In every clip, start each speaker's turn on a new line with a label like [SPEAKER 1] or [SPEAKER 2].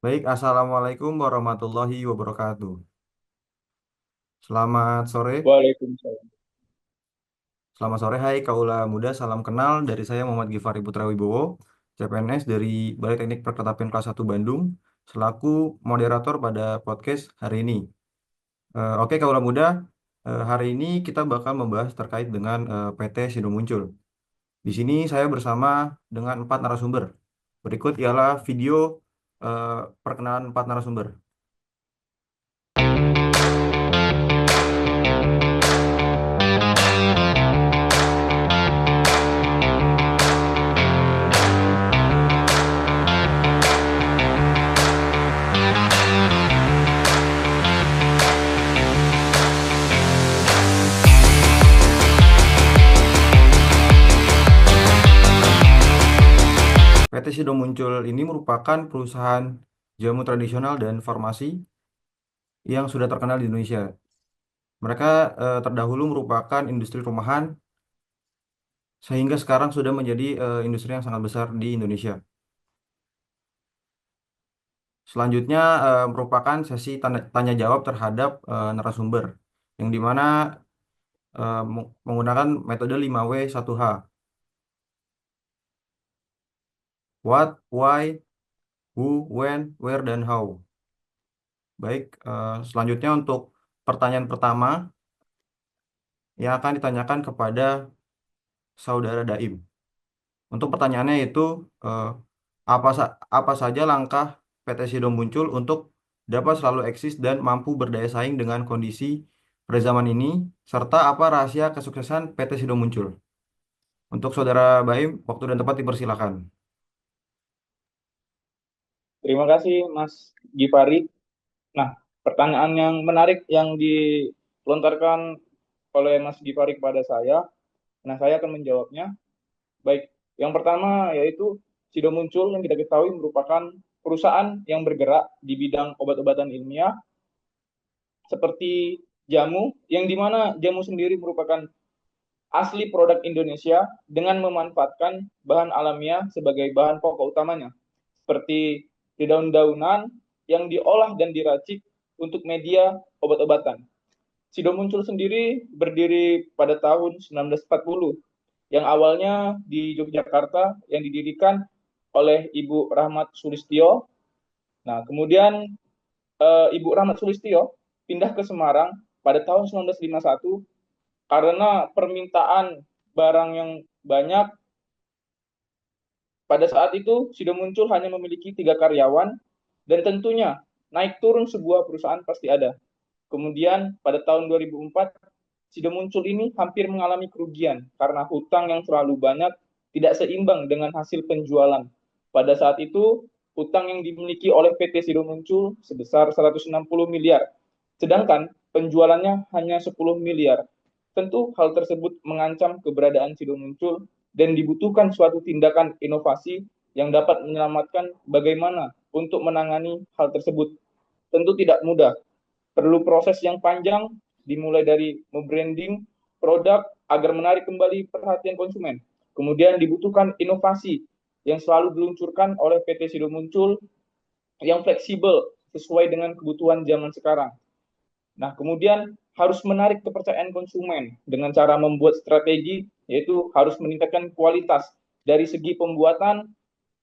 [SPEAKER 1] Baik, Assalamualaikum warahmatullahi wabarakatuh. Selamat sore.
[SPEAKER 2] Waalaikumsalam.
[SPEAKER 1] Selamat sore, hai kaula muda. Salam kenal dari saya Muhammad Gifari Putra Wibowo, CPNS dari Balai Teknik Perkeretapian kelas 1 Bandung, selaku moderator pada podcast hari ini. Oke, kaula muda, hari ini kita bakal membahas terkait dengan PT Sido Muncul. Di sini saya bersama dengan 4 narasumber. Berikut ialah video eh, perkenalan 4 narasumber. PT Sido Muncul ini merupakan perusahaan jamu tradisional dan farmasi yang sudah terkenal di Indonesia. Mereka terdahulu merupakan industri rumahan sehingga sekarang sudah menjadi industri yang sangat besar di Indonesia. Selanjutnya merupakan sesi tanya jawab terhadap narasumber yang dimana menggunakan metode 5W1H. What, why, who, when, where, dan how. Baik, selanjutnya untuk pertanyaan pertama yang akan ditanyakan kepada Saudara Daim. Untuk pertanyaannya itu eh, apa saja langkah PT Sido Muncul untuk dapat selalu eksis dan mampu berdaya saing dengan kondisi pada zaman ini, serta apa rahasia kesuksesan PT Sido Muncul? Untuk Saudara Baim, waktu dan tempat dipersilakan.
[SPEAKER 2] Terima kasih Mas Gifari. Nah, pertanyaan yang menarik yang dilontarkan oleh Mas Gifari kepada saya. Nah, saya akan menjawabnya. Baik, yang pertama yaitu Sido Muncul yang kita ketahui merupakan perusahaan yang bergerak di bidang obat-obatan ilmiah seperti jamu, yang dimana jamu sendiri merupakan asli produk Indonesia dengan memanfaatkan bahan alamiah sebagai bahan pokok utamanya, seperti daun-daunan yang diolah dan diracik untuk media obat-obatan. Sido Muncul sendiri berdiri pada tahun 1940, yang awalnya di Yogyakarta yang didirikan oleh Ibu Rahmat Sulistyo. Nah, kemudian Ibu Rahmat Sulistyo pindah ke Semarang pada tahun 1951 karena permintaan barang yang banyak. Pada saat itu, Sido Muncul hanya memiliki 3 karyawan, dan tentunya naik turun sebuah perusahaan pasti ada. Kemudian pada tahun 2004, Sido Muncul ini hampir mengalami kerugian karena hutang yang terlalu banyak tidak seimbang dengan hasil penjualan. Pada saat itu, hutang yang dimiliki oleh PT Sido Muncul sebesar 160 miliar, sedangkan penjualannya hanya 10 miliar. Tentu hal tersebut mengancam keberadaan Sido Muncul dan dibutuhkan suatu tindakan inovasi yang dapat menyelamatkan bagaimana untuk menangani hal tersebut. Tentu tidak mudah, perlu proses yang panjang dimulai dari membranding produk agar menarik kembali perhatian konsumen. Kemudian dibutuhkan inovasi yang selalu diluncurkan oleh PT Sido Muncul yang fleksibel sesuai dengan kebutuhan zaman sekarang. Nah, kemudian harus menarik kepercayaan konsumen dengan cara membuat strategi, yaitu harus meningkatkan kualitas dari segi pembuatan,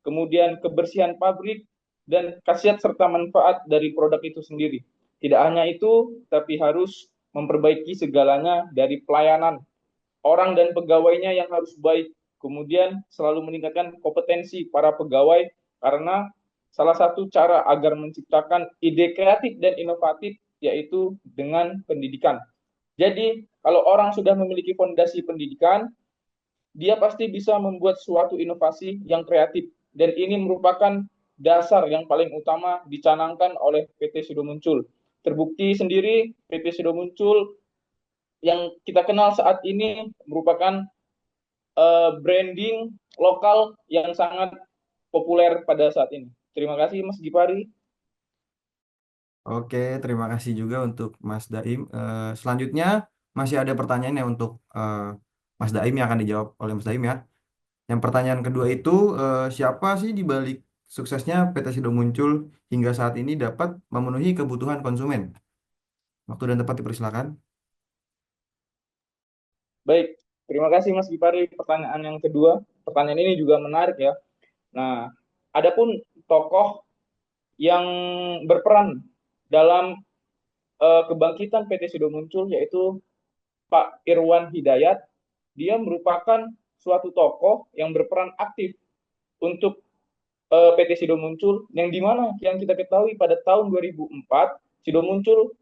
[SPEAKER 2] kemudian kebersihan pabrik, dan khasiat serta manfaat dari produk itu sendiri. Tidak hanya itu, tapi harus memperbaiki segalanya dari pelayanan orang dan pegawainya yang harus baik. Kemudian selalu meningkatkan kompetensi para pegawai, karena salah satu cara agar menciptakan ide kreatif dan inovatif yaitu dengan pendidikan. Jadi, kalau orang sudah memiliki fondasi pendidikan, dia pasti bisa membuat suatu inovasi yang kreatif. Dan ini merupakan dasar yang paling utama dicanangkan oleh PT Sido Muncul. Terbukti sendiri PT Sido Muncul yang kita kenal saat ini merupakan branding lokal yang sangat populer pada saat ini. Terima kasih Mas Gipari.
[SPEAKER 1] Oke, terima kasih juga untuk Mas Daim. Selanjutnya masih ada pertanyaannya untuk Mas Daim yang akan dijawab oleh Mas Daim ya. Yang pertanyaan kedua itu siapa sih di balik suksesnya PT Sido Muncul hingga saat ini dapat memenuhi kebutuhan konsumen? Waktu dan tempat dipersilakan.
[SPEAKER 2] Baik, terima kasih Mas Gipari. Pertanyaan yang kedua, pertanyaan ini juga menarik ya. Nah, adapun tokoh yang berperan dalam kebangkitan PT Sido Muncul yaitu Pak Irwan Hidayat. Dia merupakan suatu tokoh yang berperan aktif untuk PT Sido Muncul yang dimana yang kita ketahui pada tahun 2004 Sido Muncul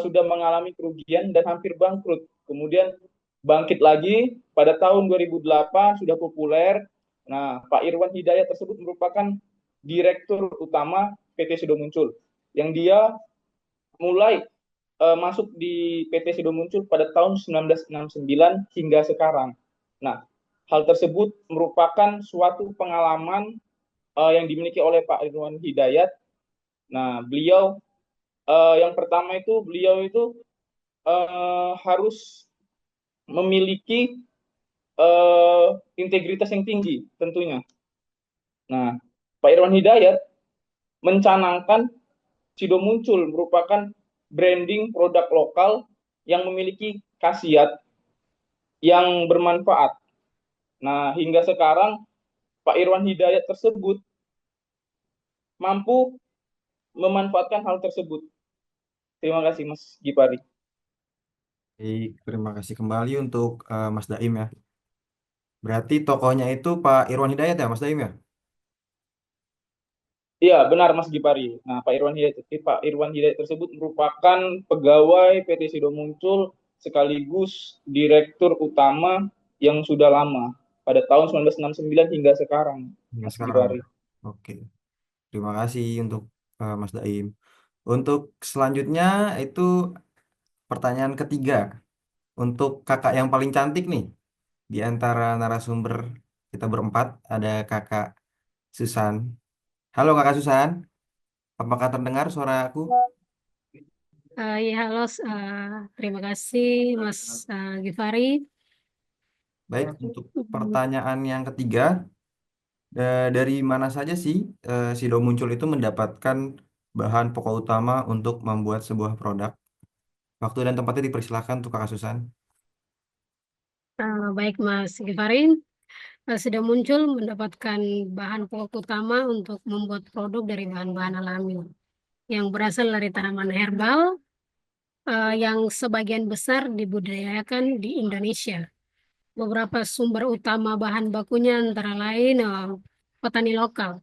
[SPEAKER 2] sudah mengalami kerugian dan hampir bangkrut. Kemudian bangkit lagi pada tahun 2008 sudah populer. Nah, Pak Irwan Hidayat tersebut merupakan direktur utama PT Sido Muncul yang dia mulai masuk di PT Sido Muncul pada tahun 1969 hingga sekarang. Nah, hal tersebut merupakan suatu pengalaman yang dimiliki oleh Pak Irwan Hidayat. Nah, beliau yang pertama itu beliau itu harus memiliki integritas yang tinggi tentunya. Nah, Pak Irwan Hidayat mencanangkan Sido Muncul merupakan branding produk lokal yang memiliki khasiat yang bermanfaat. Nah, hingga sekarang Pak Irwan Hidayat tersebut mampu memanfaatkan hal tersebut. Terima kasih Mas Gipari.
[SPEAKER 1] Baik, terima kasih kembali untuk Mas Daim ya. Berarti tokohnya itu Pak Irwan Hidayat ya, Mas Daim ya?
[SPEAKER 2] Iya, benar Mas Gipari. Nah, Pak Irwan Hidayat tersebut merupakan pegawai PT Sido Muncul sekaligus direktur utama yang sudah lama pada tahun 1969 hingga sekarang,
[SPEAKER 1] Hingga
[SPEAKER 2] Mas
[SPEAKER 1] sekarang
[SPEAKER 2] Gipari.
[SPEAKER 1] ya. Oke, terima kasih untuk Mas Daim. Untuk selanjutnya itu pertanyaan ketiga. Untuk kakak yang paling cantik nih, di antara narasumber kita berempat, ada kakak Susan. Halo kakak Susan, apakah terdengar suara aku?
[SPEAKER 3] Ya, halo, terima kasih Mas Givari.
[SPEAKER 1] Baik, untuk
[SPEAKER 3] Hmm,
[SPEAKER 1] pertanyaan yang ketiga, dari mana saja sih Sido Muncul itu mendapatkan bahan pokok utama untuk membuat sebuah produk? Waktu dan tempatnya dipersilahkan untuk kakak Susan.
[SPEAKER 3] baik Mas Givari, sudah muncul mendapatkan bahan pokok utama untuk membuat produk dari bahan-bahan alami yang berasal dari tanaman herbal yang sebagian besar dibudidayakan di Indonesia. Beberapa sumber utama bahan bakunya antara lain petani lokal.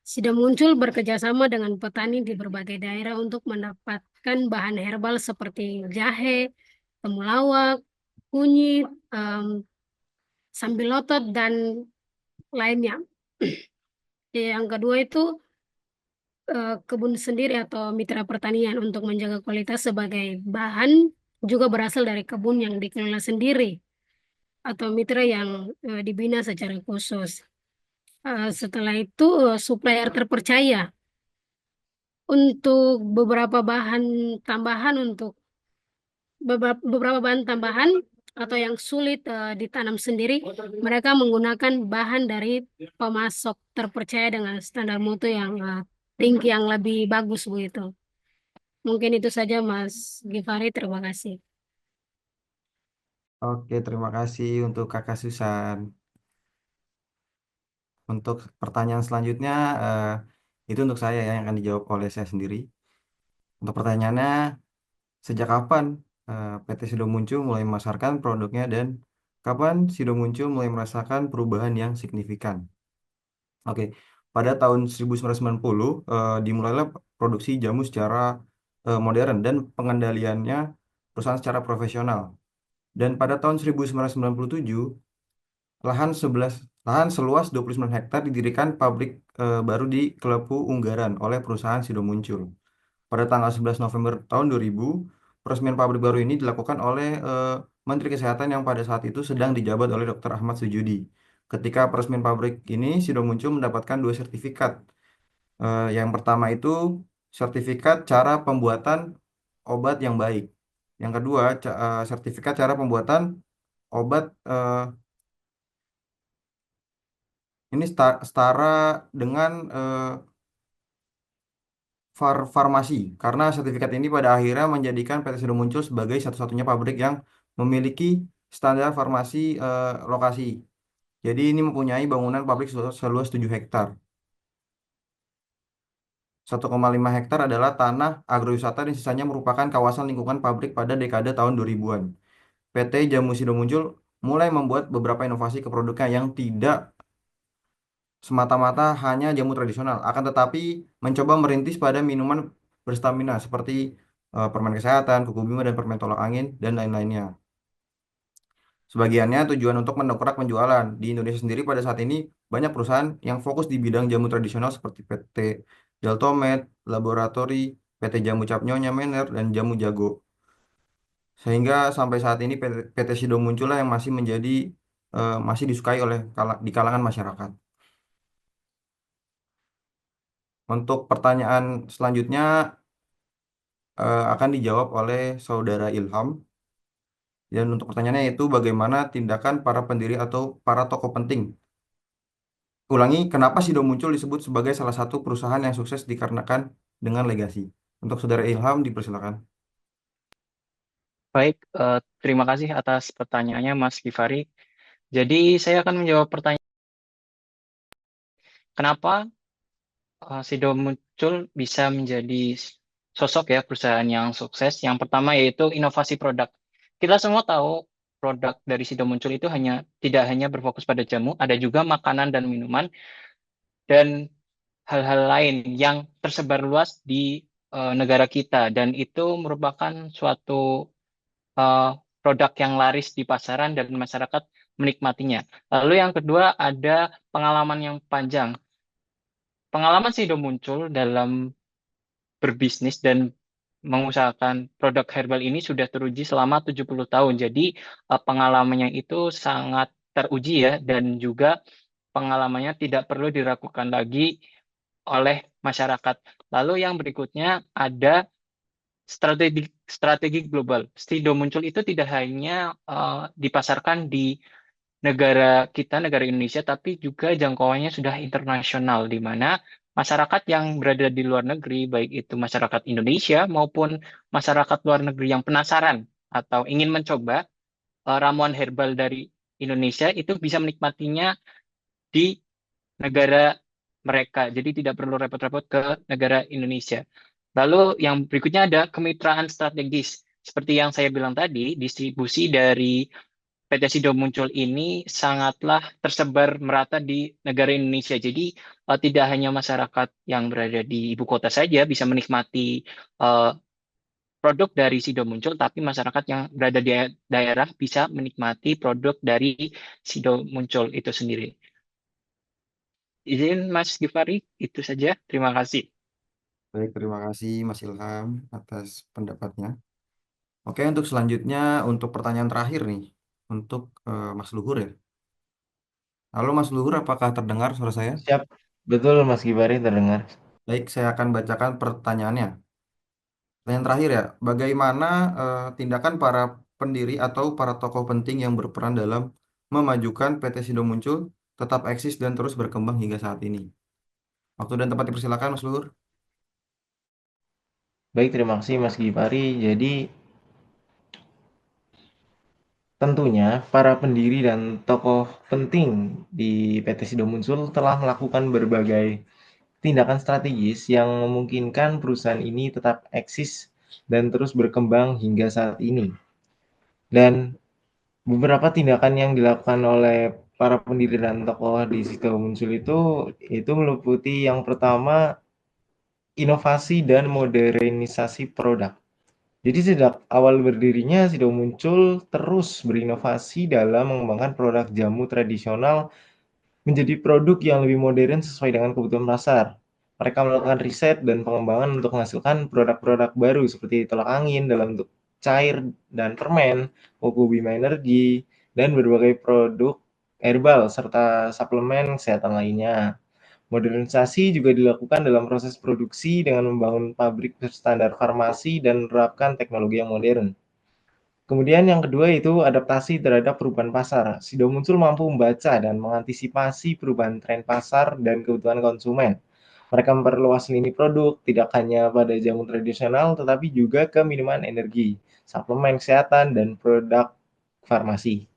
[SPEAKER 3] Sudah muncul bekerjasama dengan petani di berbagai daerah untuk mendapatkan bahan herbal seperti jahe, temulawak, kunyit, sambilotot, dan lainnya. Yang kedua itu kebun sendiri atau mitra pertanian untuk menjaga kualitas sebagai bahan juga berasal dari kebun yang dikelola sendiri atau mitra yang dibina secara khusus. Setelah itu supplier terpercaya untuk beberapa bahan tambahan atau yang sulit ditanam sendiri, mereka menggunakan bahan dari pemasok terpercaya dengan standar mutu yang tinggi yang lebih bagus begitu. Mungkin itu saja Mas Givari, terima kasih.
[SPEAKER 1] Oke, terima kasih untuk kakak Susan. Untuk pertanyaan selanjutnya, itu untuk saya ya, yang akan dijawab oleh saya sendiri. Untuk pertanyaannya, sejak kapan PT Sido Muncul mulai memasarkan produknya dan kapan Sido Muncul mulai merasakan perubahan yang signifikan? Oke, pada tahun 1990 dimulailah produksi jamu secara modern dan pengendaliannya perusahaan secara profesional. Dan pada tahun 1997 lahan seluas 29 hektar didirikan pabrik baru di Kelepu, Unggaran oleh perusahaan Sido Muncul. Pada tanggal 11 November tahun 2000, peresmian pabrik baru ini dilakukan oleh Menteri Kesehatan yang pada saat itu sedang dijabat oleh Dr. Ahmad Sujudi. Ketika peresmian pabrik ini, Sido Muncul mendapatkan dua sertifikat. Yang pertama itu sertifikat cara pembuatan obat yang baik. Yang kedua, sertifikat cara pembuatan obat Ini setara dengan farmasi, karena sertifikat ini pada akhirnya menjadikan PT Sido Muncul sebagai satu-satunya pabrik yang memiliki standar farmasi lokasi. Jadi ini mempunyai bangunan pabrik seluas 7 hektar. 1,5 hektar adalah tanah agrowisata dan sisanya merupakan kawasan lingkungan pabrik pada dekade tahun 2000-an. PT Jamu Sido Muncul mulai membuat beberapa inovasi ke produknya yang tidak semata-mata hanya jamu tradisional, akan tetapi mencoba merintis pada minuman berstamina seperti permen kesehatan, kuku bima, dan permen tolak angin, dan lain-lainnya. Sebagiannya tujuan untuk mendongkrak penjualan. Di Indonesia sendiri pada saat ini banyak perusahaan yang fokus di bidang jamu tradisional seperti PT Deltomed, Laboratori, PT Jamu Cap Nyonya Mener, dan Jamu Jago. Sehingga sampai saat ini PT Sido muncullah yang masih menjadi masih disukai oleh di kalangan masyarakat. Untuk pertanyaan selanjutnya akan dijawab oleh Saudara Ilham. Dan untuk pertanyaannya itu bagaimana tindakan para pendiri atau para tokoh penting. Ulangi, kenapa Sido Muncul disebut sebagai salah satu perusahaan yang sukses dikarenakan dengan legasi? Untuk Saudara Ilham dipersilakan.
[SPEAKER 4] Baik, terima kasih atas pertanyaannya Mas Givari. Jadi saya akan menjawab pertanyaan kenapa Sido Muncul bisa menjadi sosok ya perusahaan yang sukses. Yang pertama yaitu inovasi produk. Kita semua tahu produk dari Sido Muncul itu tidak hanya berfokus pada jamu, ada juga makanan dan minuman dan hal-hal lain yang tersebar luas di negara kita dan itu merupakan suatu uh, produk yang laris di pasaran dan masyarakat menikmatinya. Lalu yang kedua ada pengalaman yang panjang. Pengalaman Sido muncul dalam berbisnis dan mengusahakan produk herbal ini sudah teruji selama 70 tahun. Jadi pengalamannya itu sangat teruji ya dan juga pengalamannya tidak perlu diragukan lagi oleh masyarakat. Lalu yang berikutnya ada strategi global. Sido muncul itu tidak hanya dipasarkan di negara kita, negara Indonesia, tapi juga jangkauannya sudah internasional, di mana masyarakat yang berada di luar negeri, baik itu masyarakat Indonesia maupun masyarakat luar negeri yang penasaran atau ingin mencoba ramuan herbal dari Indonesia, itu bisa menikmatinya di negara mereka. Jadi tidak perlu repot-repot ke negara Indonesia. Lalu yang berikutnya ada kemitraan strategis. Seperti yang saya bilang tadi, distribusi dari PT Sido Muncul ini sangatlah tersebar merata di negara Indonesia. Jadi tidak hanya masyarakat yang berada di ibu kota saja bisa menikmati eh, produk dari Sido Muncul, tapi masyarakat yang berada di daerah bisa menikmati produk dari Sido Muncul itu sendiri. Izin Mas Givari, itu saja. Terima kasih.
[SPEAKER 1] Baik, terima kasih Mas Ilham atas pendapatnya. Oke, untuk selanjutnya, untuk pertanyaan terakhir nih, untuk Mas Luhur ya. Halo Mas Luhur, apakah terdengar suara saya?
[SPEAKER 5] Siap, betul Mas Gibari terdengar.
[SPEAKER 1] Baik, saya akan bacakan pertanyaannya. Pertanyaan terakhir ya, bagaimana tindakan para pendiri atau para tokoh penting yang berperan dalam memajukan PT Sido Muncul tetap eksis dan terus berkembang hingga saat ini? Waktu dan tempat dipersilakan Mas Luhur.
[SPEAKER 5] Baik, terima kasih Mas Gibari. Jadi tentunya para pendiri dan tokoh penting di PT Sido Muncul telah melakukan berbagai tindakan strategis yang memungkinkan perusahaan ini tetap eksis dan terus berkembang hingga saat ini. Dan beberapa tindakan yang dilakukan oleh para pendiri dan tokoh di Sido Muncul itu meliputi yang pertama inovasi dan modernisasi produk. Jadi sejak awal berdirinya, Sido Muncul terus berinovasi dalam mengembangkan produk jamu tradisional menjadi produk yang lebih modern sesuai dengan kebutuhan pasar. Mereka melakukan riset dan pengembangan untuk menghasilkan produk-produk baru seperti tolak angin dalam bentuk cair dan permen, kuku bima energi, dan berbagai produk herbal serta suplemen kesehatan lainnya. Modernisasi juga dilakukan dalam proses produksi dengan membangun pabrik berstandar farmasi dan menerapkan teknologi yang modern. Kemudian yang kedua itu adaptasi terhadap perubahan pasar. Sido Muncul mampu membaca dan mengantisipasi perubahan tren pasar dan kebutuhan konsumen. Mereka memperluas lini produk, tidak hanya pada jamu tradisional, tetapi juga ke minuman energi, suplemen kesehatan, dan produk farmasi.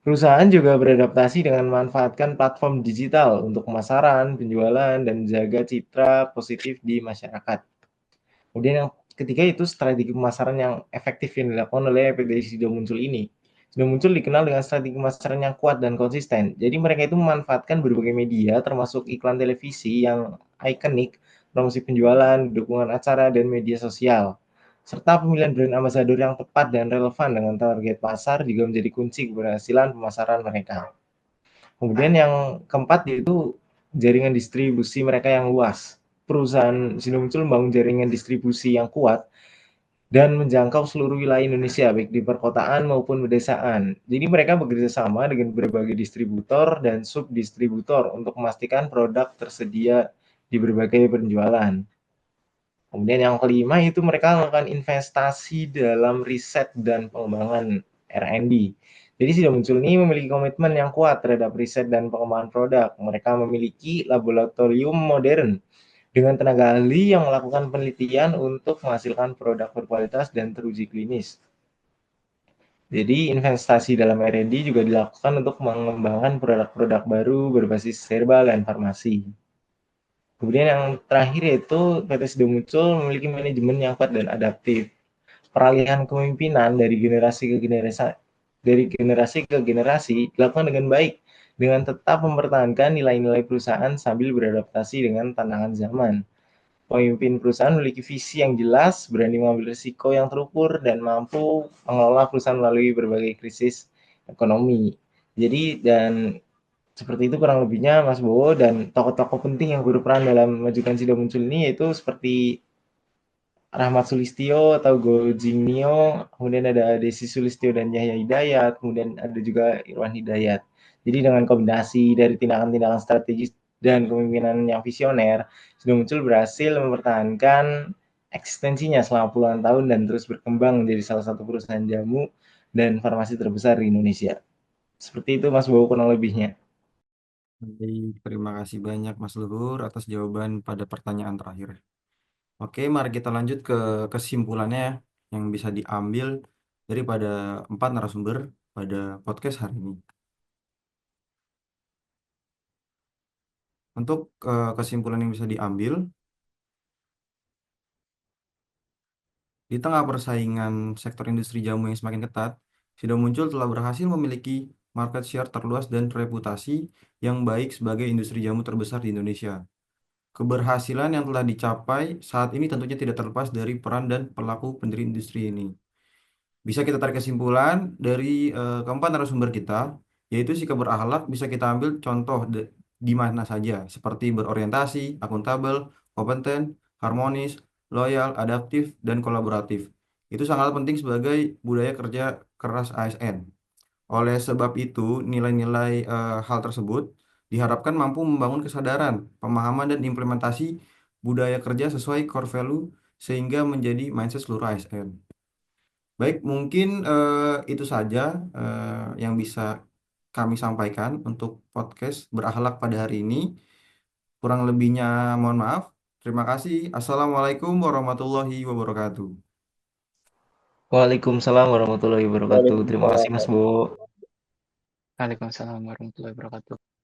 [SPEAKER 5] Perusahaan juga beradaptasi dengan memanfaatkan platform digital untuk pemasaran, penjualan, dan menjaga citra positif di masyarakat. Kemudian yang ketiga itu strategi pemasaran yang efektif yang dilakukan oleh PT Sido Muncul ini. Sido Muncul dikenal dengan strategi pemasaran yang kuat dan konsisten. Jadi mereka itu memanfaatkan berbagai media termasuk iklan televisi yang ikonik, promosi penjualan, dukungan acara, dan media sosial. Serta pemilihan brand ambassador yang tepat dan relevan dengan target pasar juga menjadi kunci keberhasilan pemasaran mereka. Kemudian yang keempat yaitu jaringan distribusi mereka yang luas. Perusahaan Sido Muncul membangun jaringan distribusi yang kuat dan menjangkau seluruh wilayah Indonesia, baik di perkotaan maupun pedesaan. Jadi mereka bekerja sama dengan berbagai distributor dan subdistributor untuk memastikan produk tersedia di berbagai penjualan. Kemudian yang kelima itu mereka melakukan investasi dalam riset dan pengembangan R&D. Jadi Sido Muncul ini memiliki komitmen yang kuat terhadap riset dan pengembangan produk. Mereka memiliki laboratorium modern dengan tenaga ahli yang melakukan penelitian untuk menghasilkan produk berkualitas dan teruji klinis. Jadi investasi dalam R&D juga dilakukan untuk mengembangkan produk-produk baru berbasis herbal dan farmasi. Kemudian yang terakhir yaitu PT Sido Muncul memiliki manajemen yang kuat dan adaptif. Peralihan kepemimpinan dari generasi ke generasi dilakukan dengan baik dengan tetap mempertahankan nilai-nilai perusahaan sambil beradaptasi dengan tantangan zaman. Pemimpin perusahaan memiliki visi yang jelas, berani mengambil risiko yang terukur, dan mampu mengelola perusahaan melalui berbagai krisis ekonomi. Jadi, dan seperti itu kurang lebihnya Mas Bowo, dan tokoh-tokoh penting yang berperan dalam memajukan Sido Muncul ini yaitu seperti Rahmat Sulistyo atau Go Jingnyo, kemudian ada Desi Sulistyo dan Yahya Hidayat, kemudian ada juga Irwan Hidayat. Jadi dengan kombinasi dari tindakan-tindakan strategis dan kepemimpinan yang visioner, Sido Muncul berhasil mempertahankan eksistensinya selama puluhan tahun dan terus berkembang menjadi salah satu perusahaan jamu dan farmasi terbesar di Indonesia. Seperti itu Mas Bowo kurang lebihnya.
[SPEAKER 1] Baik, terima kasih banyak Mas Luhur atas jawaban pada pertanyaan terakhir. Oke, mari kita lanjut ke kesimpulannya yang bisa diambil daripada 4 narasumber pada podcast hari ini. Untuk kesimpulan yang bisa diambil, di tengah persaingan sektor industri jamu yang semakin ketat, Sido Muncul telah berhasil memiliki market share terluas dan reputasi yang baik sebagai industri jamu terbesar di Indonesia. Keberhasilan yang telah dicapai saat ini tentunya tidak terlepas dari peran dan pelaku pendiri industri ini. Bisa kita tarik kesimpulan dari keempat narasumber kita, yaitu sikap berakhlak bisa kita ambil contoh di mana saja, seperti berorientasi, akuntabel, kompeten, harmonis, loyal, adaptif, dan kolaboratif. Itu sangat penting sebagai budaya kerja keras ASN. Oleh sebab itu, nilai-nilai hal tersebut diharapkan mampu membangun kesadaran, pemahaman, dan implementasi budaya kerja sesuai core value sehingga menjadi mindset seluruh ASN. Baik, mungkin itu saja yang bisa kami sampaikan untuk podcast berakhlak pada hari ini. Kurang lebihnya mohon maaf. Terima kasih. Assalamualaikum warahmatullahi wabarakatuh.
[SPEAKER 5] Waalaikumsalam warahmatullahi wabarakatuh. Terima kasih
[SPEAKER 2] Waalaikumsalam.
[SPEAKER 5] Mas Bowo.
[SPEAKER 4] Waalaikumsalam warahmatullahi wabarakatuh.